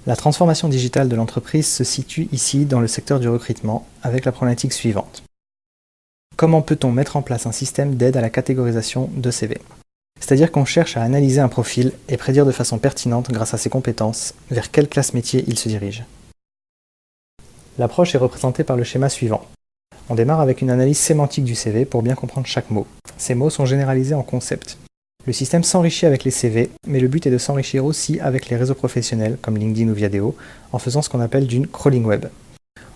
La transformation digitale de l'entreprise se situe ici dans le secteur du recrutement avec la problématique suivante. Comment peut-on mettre en place un système d'aide à la catégorisation de CV? C'est-à-dire qu'on cherche à analyser un profil et prédire de façon pertinente, grâce à ses compétences, vers quelle classe métier il se dirige. L'approche est représentée par le schéma suivant. On démarre avec une analyse sémantique du CV pour bien comprendre chaque mot. Ces mots sont généralisés en concepts. Le système s'enrichit avec les CV, mais le but est de s'enrichir aussi avec les réseaux professionnels, comme LinkedIn ou Viadeo, en faisant ce qu'on appelle du crawling web.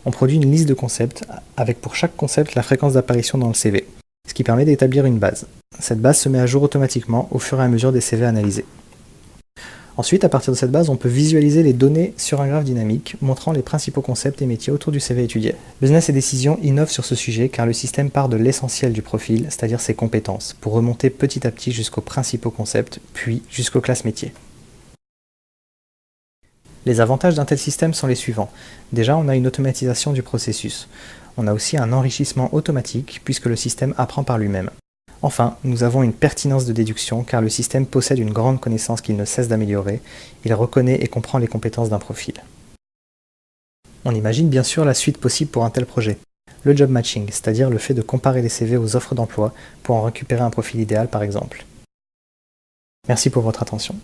On produit une liste de concepts, avec pour chaque concept la fréquence d'apparition dans le CV, ce qui permet d'établir une base. Cette base se met à jour automatiquement au fur et à mesure des CV analysés. Ensuite, à partir de cette base, on peut visualiser les données sur un graphe dynamique, montrant les principaux concepts et métiers autour du CV étudié. Business et Décision innove sur ce sujet car le système part de l'essentiel du profil, c'est-à-dire ses compétences, pour remonter petit à petit jusqu'aux principaux concepts, puis jusqu'aux classes métiers. Les avantages d'un tel système sont les suivants. Déjà, on a une automatisation du processus. On a aussi un enrichissement automatique, puisque le système apprend par lui-même. Enfin, nous avons une pertinence de déduction car le système possède une grande connaissance qu'il ne cesse d'améliorer. Il reconnaît et comprend les compétences d'un profil. On imagine bien sûr la suite possible pour un tel projet. Le job matching, c'est-à-dire le fait de comparer les CV aux offres d'emploi pour en récupérer un profil idéal par exemple. Merci pour votre attention.